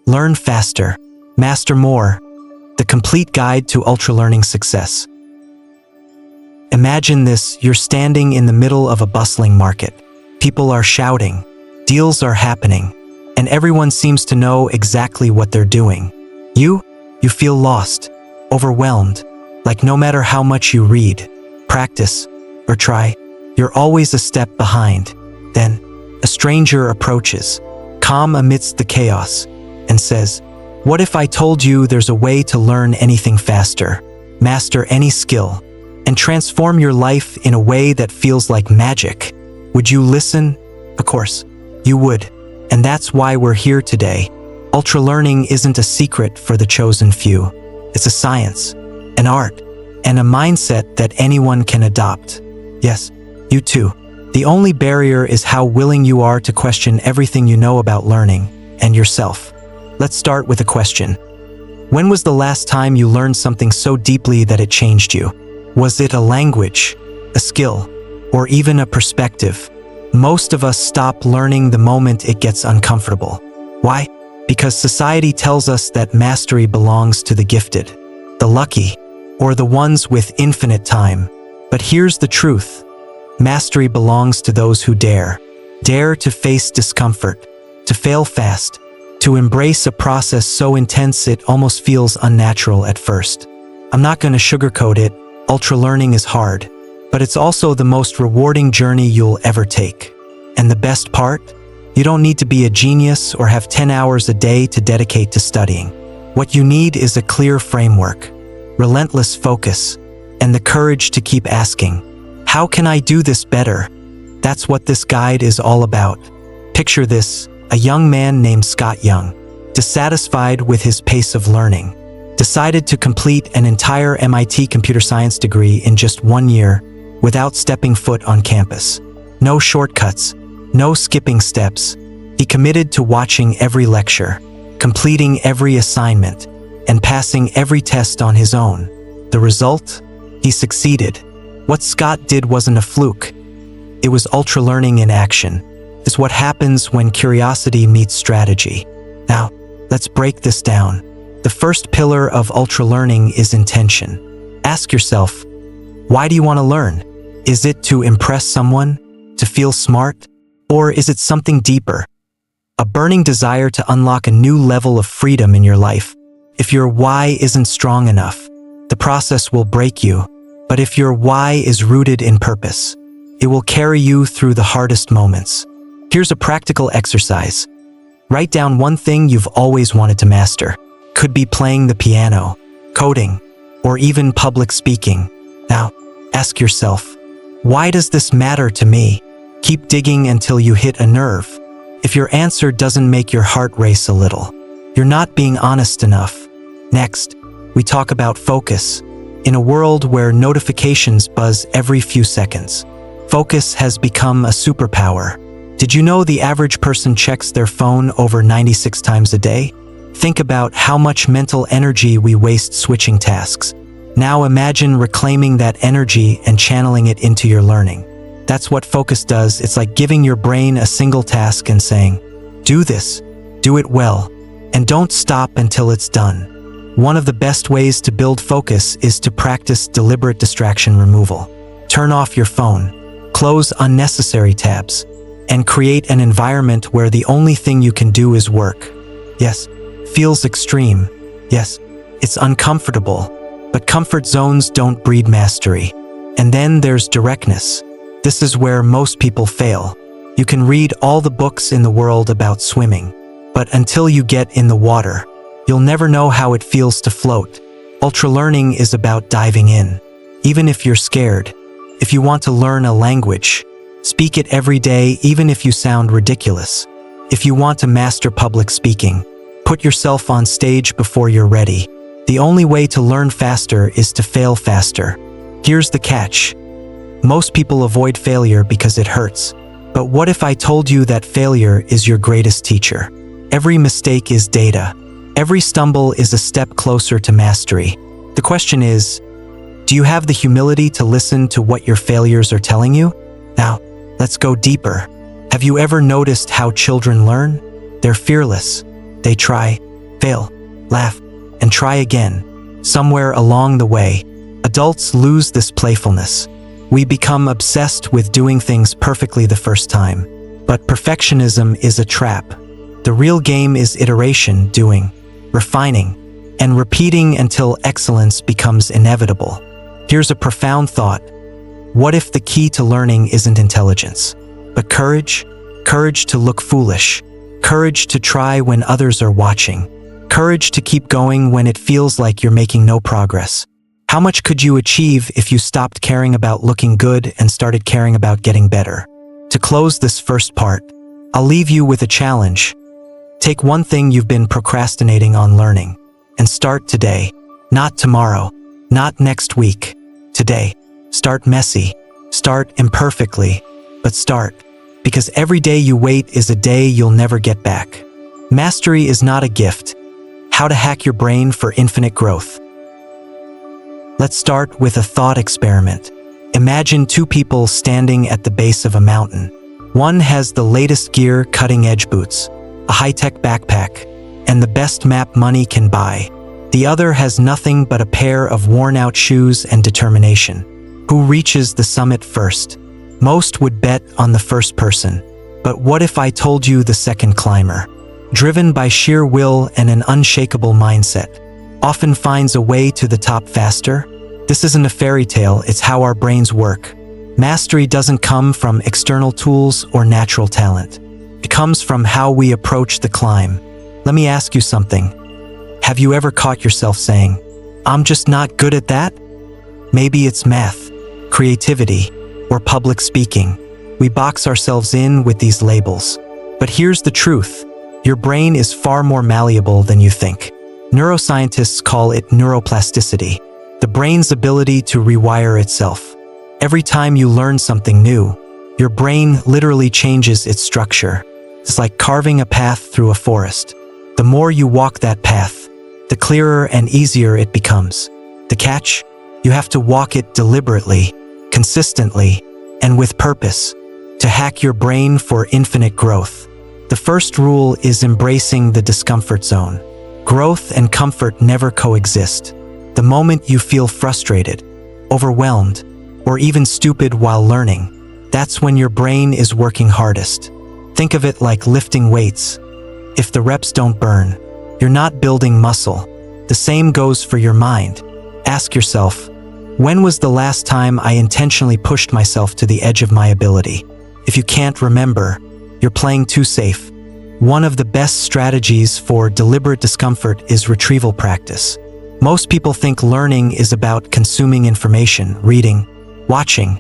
Learn faster. Master more. The complete guide to ultralearning success. Imagine this, you're standing in the middle of a bustling market. People are shouting, deals are happening, and everyone seems to know exactly what they're doing. You feel lost, overwhelmed, like no matter how much you read, practice, or try, you're always a step behind. Then, a stranger approaches, calm amidst the chaos, and says, "What if I told you there's a way to learn anything faster, master any skill, and transform your life in a way that feels like magic?" Would you listen? Of course, you would. And that's why we're here today. Ultralearning isn't a secret for the chosen few. It's a science, an art, and a mindset that anyone can adopt. Yes, you too. The only barrier is how willing you are to question everything you know about learning and yourself. Let's start with a question. When was the last time you learned something so deeply that it changed you? Was it a language, a skill, or even a perspective? Most of us stop learning the moment it gets uncomfortable. Why? Because society tells us that mastery belongs to the gifted, the lucky, or the ones with infinite time. But here's the truth. Mastery belongs to those who dare. Dare to face discomfort, to fail fast, to embrace a process so intense it almost feels unnatural at first. I'm not going to sugarcoat it. Ultralearning is hard, but it's also the most rewarding journey you'll ever take. And the best part? You don't need to be a genius or have 10 hours a day to dedicate to studying. What you need is a clear framework, relentless focus, and the courage to keep asking, how can I do this better? That's what this guide is all about. Picture this, a young man named Scott Young, dissatisfied with his pace of learning, decided to complete an entire MIT computer science degree in just 1 year without stepping foot on campus. No shortcuts, no skipping steps. He committed to watching every lecture, completing every assignment, and passing every test on his own. The result? He succeeded. What Scott did wasn't a fluke. It was ultralearning in action. It's what happens when curiosity meets strategy. Now, let's break this down. The first pillar of ultralearning is intention. Ask yourself, why do you want to learn? Is it to impress someone? To feel smart? Or is it something deeper? A burning desire to unlock a new level of freedom in your life. If your why isn't strong enough, the process will break you. But if your why is rooted in purpose, it will carry you through the hardest moments. Here's a practical exercise. Write down one thing you've always wanted to master. Could be playing the piano, coding, or even public speaking. Now, ask yourself, why does this matter to me? Keep digging until you hit a nerve. If your answer doesn't make your heart race a little, you're not being honest enough. Next, we talk about focus. In a world where notifications buzz every few seconds, focus has become a superpower. Did you know the average person checks their phone over 96 times a day? Think about how much mental energy we waste switching tasks. Now imagine reclaiming that energy and channeling it into your learning. That's what focus does. It's like giving your brain a single task and saying, do this, do it well, and don't stop until it's done. One of the best ways to build focus is to practice deliberate distraction removal. Turn off your phone, close unnecessary tabs, and create an environment where the only thing you can do is work. Yes, feels extreme. Yes, it's uncomfortable, but comfort zones don't breed mastery. And then there's directness. This is where most people fail. You can read all the books in the world about swimming, but until you get in the water, you'll never know how it feels to float. Ultralearning is about diving in. Even if you're scared, if you want to learn a language, speak it every day even if you sound ridiculous. If you want to master public speaking, put yourself on stage before you're ready. The only way to learn faster is to fail faster. Here's the catch. Most people avoid failure because it hurts. But what if I told you that failure is your greatest teacher? Every mistake is data. Every stumble is a step closer to mastery. The question is, do you have the humility to listen to what your failures are telling you? Now, let's go deeper. Have you ever noticed how children learn? They're fearless. They try, fail, laugh, and try again. Somewhere along the way, adults lose this playfulness. We become obsessed with doing things perfectly the first time. But perfectionism is a trap. The real game is iteration, doing, refining, and repeating until excellence becomes inevitable. Here's a profound thought. What if the key to learning isn't intelligence, but courage? Courage to look foolish. Courage to try when others are watching. Courage to keep going when it feels like you're making no progress. How much could you achieve if you stopped caring about looking good and started caring about getting better? To close this first part, I'll leave you with a challenge. Take one thing you've been procrastinating on learning and start today, not tomorrow, not next week. Today, start messy, start imperfectly, but start, because every day you wait is a day you'll never get back. Mastery is not a gift. How to hack your brain for infinite growth. Let's start with a thought experiment. Imagine two people standing at the base of a mountain. One has the latest gear, cutting-edge boots, a high-tech backpack, and the best map money can buy. The other has nothing but a pair of worn-out shoes and determination. Who reaches the summit first? Most would bet on the first person. But what if I told you the second climber, driven by sheer will and an unshakable mindset, often finds a way to the top faster? This isn't a fairy tale, it's how our brains work. Mastery doesn't come from external tools or natural talent. It comes from how we approach the climb. Let me ask you something. Have you ever caught yourself saying, "I'm just not good at that"? Maybe it's math, creativity, or public speaking. We box ourselves in with these labels. But here's the truth. Your brain is far more malleable than you think. Neuroscientists call it neuroplasticity, the brain's ability to rewire itself. Every time you learn something new, your brain literally changes its structure. It's like carving a path through a forest. The more you walk that path, the clearer and easier it becomes. The catch? You have to walk it deliberately, consistently, and with purpose, to hack your brain for infinite growth. The first rule is embracing the discomfort zone. Growth and comfort never coexist. The moment you feel frustrated, overwhelmed, or even stupid while learning, that's when your brain is working hardest. Think of it like lifting weights. If the reps don't burn, you're not building muscle. The same goes for your mind. Ask yourself, when was the last time I intentionally pushed myself to the edge of my ability? If you can't remember, you're playing too safe. One of the best strategies for deliberate discomfort is retrieval practice. Most people think learning is about consuming information, reading, watching,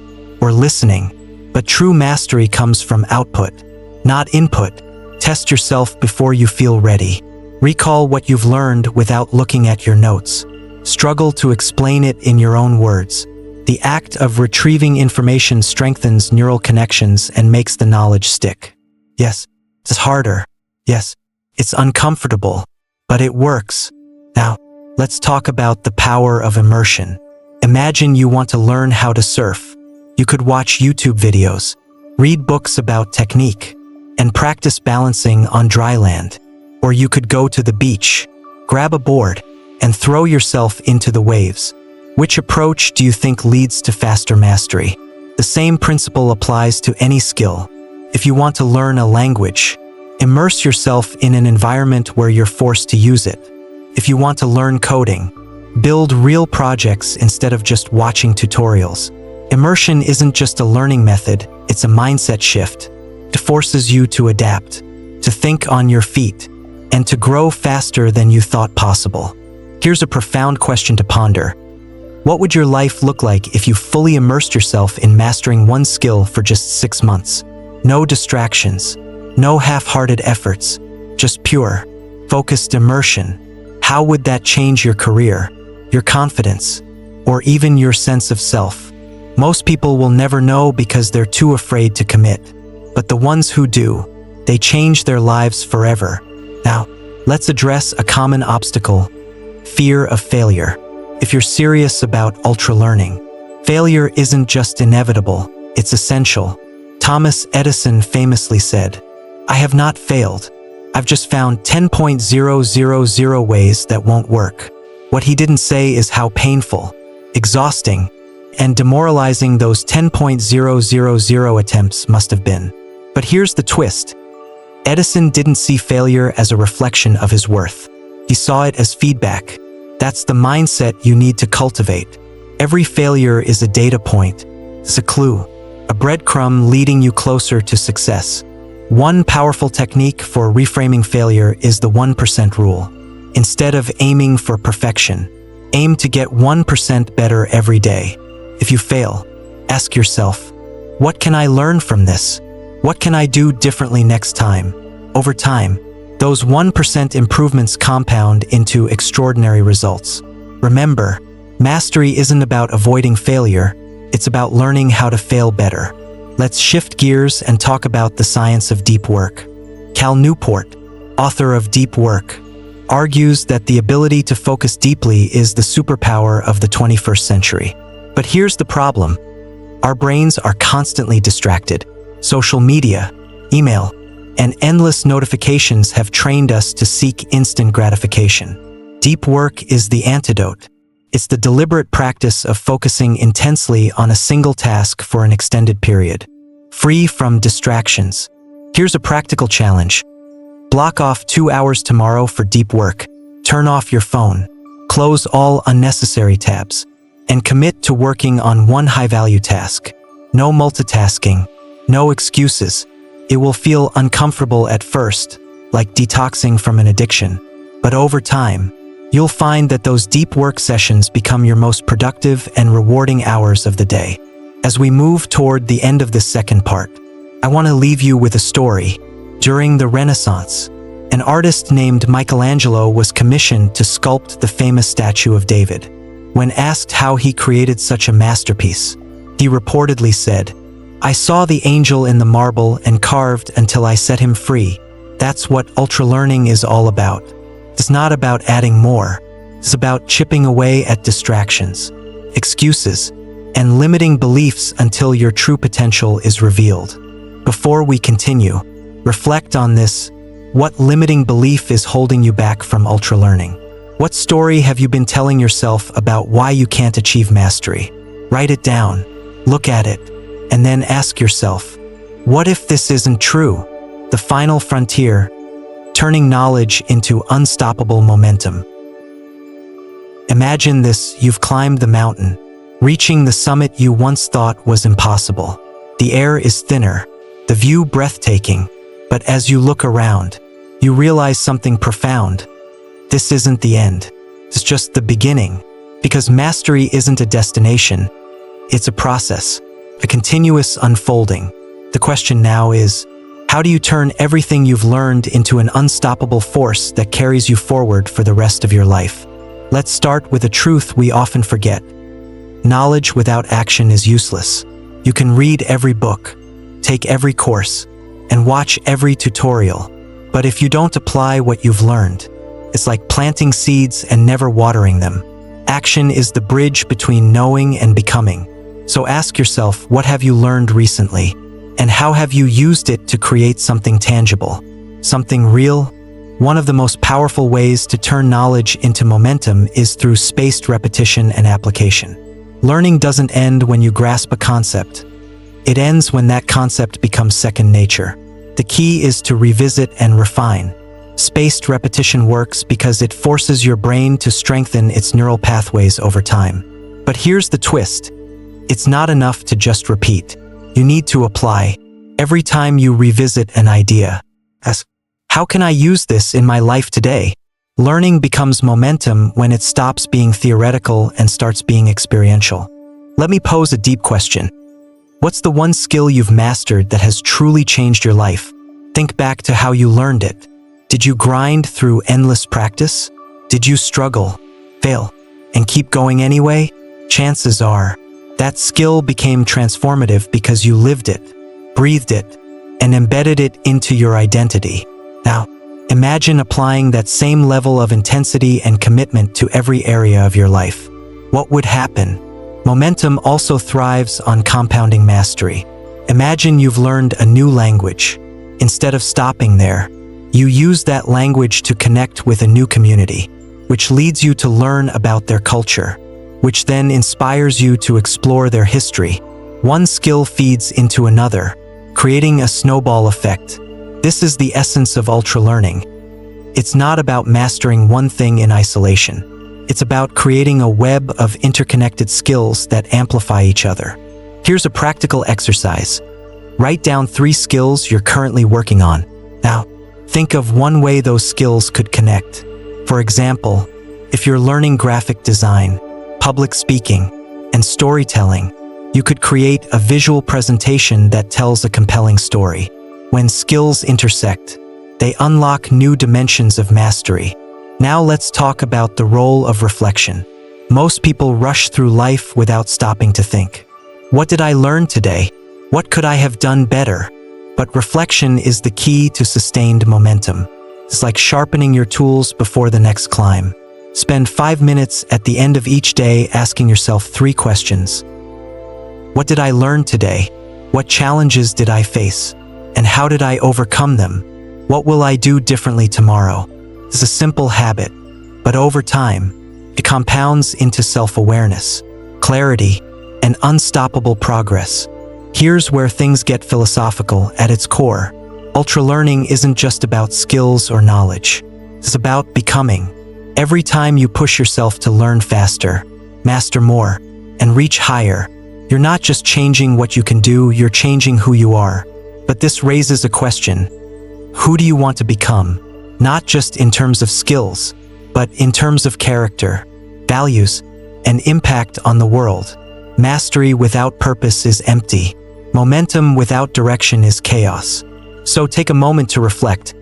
or listening, but true mastery comes from output, not input. Test yourself before you feel ready. Recall what you've learned without looking at your notes. Struggle to explain it in your own words. The act of retrieving information strengthens neural connections and makes the knowledge stick. Yes, it's harder. Yes, it's uncomfortable, but it works. Now, let's talk about the power of immersion. Imagine you want to learn how to surf. You could watch YouTube videos, read books about technique, and practice balancing on dry land. Or you could go to the beach, grab a board, and throw yourself into the waves. Which approach do you think leads to faster mastery? The same principle applies to any skill. If you want to learn a language, immerse yourself in an environment where you're forced to use it. If you want to learn coding, build real projects instead of just watching tutorials. Immersion isn't just a learning method, it's a mindset shift. It forces you to adapt, to think on your feet, and to grow faster than you thought possible. Here's a profound question to ponder. What would your life look like if you fully immersed yourself in mastering one skill for just 6 months? No distractions, no half-hearted efforts, just pure, focused immersion. How would that change your career, your confidence, or even your sense of self? Most people will never know because they're too afraid to commit. But the ones who do, they change their lives forever. Now, let's address a common obstacle: fear of failure. If you're serious about ultralearning, failure isn't just inevitable, it's essential. Thomas Edison famously said, "I have not failed, I've just found 10,000 ways that won't work. What he didn't say is how painful, exhausting, and demoralizing those 10,000 attempts must have been. But here's the twist. Edison didn't see failure as a reflection of his worth. He saw it as feedback. That's the mindset you need to cultivate. Every failure is a data point. It's a clue, a breadcrumb leading you closer to success. One powerful technique for reframing failure is the 1% rule. Instead of aiming for perfection, aim to get 1% better every day. If you fail, ask yourself, what can I learn from this? What can I do differently next time? Over time, those 1% improvements compound into extraordinary results. Remember, mastery isn't about avoiding failure, it's about learning how to fail better. Let's shift gears and talk about the science of deep work. Cal Newport, author of Deep Work, argues that the ability to focus deeply is the superpower of the 21st century. But here's the problem. Our brains are constantly distracted. Social media, email, and endless notifications have trained us to seek instant gratification. Deep work is the antidote. It's the deliberate practice of focusing intensely on a single task for an extended period, free from distractions. Here's a practical challenge. Block off 2 hours tomorrow for deep work. Turn off your phone, close all unnecessary tabs, and commit to working on one high-value task. No multitasking, no excuses. It will feel uncomfortable at first, like detoxing from an addiction. But over time, you'll find that those deep work sessions become your most productive and rewarding hours of the day. As we move toward the end of this second part, I want to leave you with a story. During the Renaissance, an artist named Michelangelo was commissioned to sculpt the famous statue of David. When asked how he created such a masterpiece, he reportedly said, "I saw the angel in the marble and carved until I set him free." That's what ultralearning is all about. It's not about adding more. It's about chipping away at distractions, excuses, and limiting beliefs until your true potential is revealed. Before we continue, reflect on this. What limiting belief is holding you back from ultralearning? What story have you been telling yourself about why you can't achieve mastery? Write it down, look at it, and then ask yourself, what if this isn't true? The final frontier, turning knowledge into unstoppable momentum. Imagine this: you've climbed the mountain, reaching the summit you once thought was impossible. The air is thinner, the view breathtaking, but as you look around, you realize something profound. This isn't the end. It's just the beginning, because mastery isn't a destination. It's a process, a continuous unfolding. The question now is, how do you turn everything you've learned into an unstoppable force that carries you forward for the rest of your life? Let's start with a truth we often forget. Knowledge without action is useless. You can read every book, take every course, and watch every tutorial. But if you don't apply what you've learned, it's like planting seeds and never watering them. Action is the bridge between knowing and becoming. So ask yourself, what have you learned recently? And how have you used it to create something tangible, something real? One of the most powerful ways to turn knowledge into momentum is through spaced repetition and application. Learning doesn't end when you grasp a concept. It ends when that concept becomes second nature. The key is to revisit and refine. Spaced repetition works because it forces your brain to strengthen its neural pathways over time. But here's the twist. It's not enough to just repeat. You need to apply. Every time you revisit an idea, ask, how can I use this in my life today? Learning becomes momentum when it stops being theoretical and starts being experiential. Let me pose a deep question. What's the one skill you've mastered that has truly changed your life? Think back to how you learned it. Did you grind through endless practice? Did you struggle, fail, and keep going anyway? Chances are, that skill became transformative because you lived it, breathed it, and embedded it into your identity. Now, imagine applying that same level of intensity and commitment to every area of your life. What would happen? Momentum also thrives on compounding mastery. Imagine you've learned a new language. Instead of stopping there, You use that language to connect with a new community, which leads you to learn about their culture, which then inspires you to explore their history. One skill feeds into another, creating a snowball effect. This is the essence of ultralearning. It's not about mastering one thing in isolation. It's about creating a web of interconnected skills that amplify each other. Here's a practical exercise. Write down 3 skills you're currently working on. Now, think of one way those skills could connect. For example, if you're learning graphic design, public speaking, and storytelling, you could create a visual presentation that tells a compelling story. When skills intersect, they unlock new dimensions of mastery. Now let's talk about the role of reflection. Most people rush through life without stopping to think. What did I learn today? What could I have done better? But reflection is the key to sustained momentum. It's like sharpening your tools before the next climb. Spend 5 minutes at the end of each day asking yourself 3 questions. What did I learn today? What challenges did I face? And how did I overcome them? What will I do differently tomorrow? It's a simple habit, but over time, it compounds into self-awareness, clarity, and unstoppable progress. Here's where things get philosophical at its core. Ultralearning isn't just about skills or knowledge. It's about becoming. Every time you push yourself to learn faster, master more, and reach higher, you're not just changing what you can do, you're changing who you are. But this raises a question. Who do you want to become? Not just in terms of skills, but in terms of character, values, and impact on the world. Mastery without purpose is empty. Momentum without direction is chaos. So take a moment to reflect.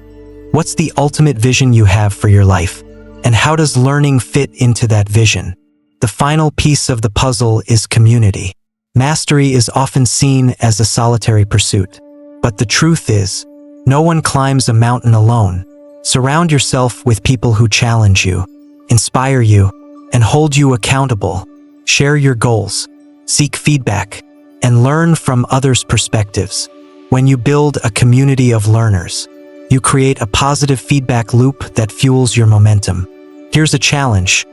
What's the ultimate vision you have for your life? And how does learning fit into that vision? The final piece of the puzzle is community. Mastery is often seen as a solitary pursuit. But the truth is, no one climbs a mountain alone. Surround yourself with people who challenge you, inspire you, and hold you accountable. Share your goals, seek feedback, and learn from others' perspectives. When you build a community of learners, you create a positive feedback loop that fuels your momentum. Here's a challenge.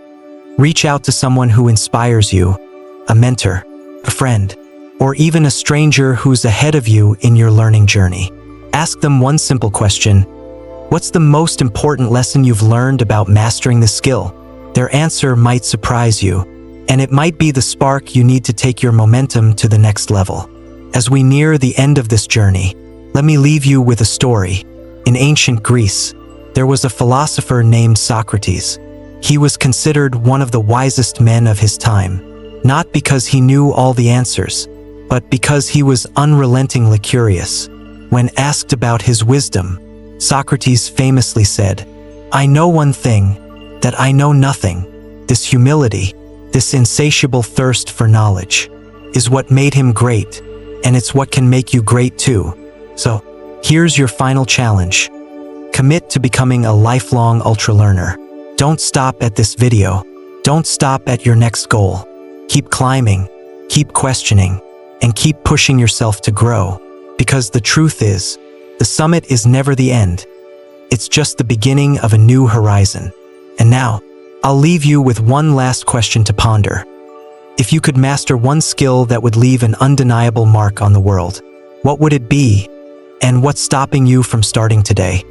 Reach out to someone who inspires you, a mentor, a friend, or even a stranger who's ahead of you in your learning journey. Ask them one simple question. What's the most important lesson you've learned about mastering this skill? Their answer might surprise you, and it might be the spark you need to take your momentum to the next level. As we near the end of this journey, let me leave you with a story. In ancient Greece, there was a philosopher named Socrates. He was considered one of the wisest men of his time, not because he knew all the answers, but because he was unrelentingly curious. When asked about his wisdom, Socrates famously said, "I know one thing, that I know nothing." This humility, this insatiable thirst for knowledge, is what made him great, and it's what can make you great too. So, here's your final challenge. Commit to becoming a lifelong ultralearner. Don't stop at this video. Don't stop at your next goal. Keep climbing, keep questioning, and keep pushing yourself to grow. Because the truth is, the summit is never the end. It's just the beginning of a new horizon. And now, I'll leave you with one last question to ponder. If you could master one skill that would leave an undeniable mark on the world, what would it be? And what's stopping you from starting today?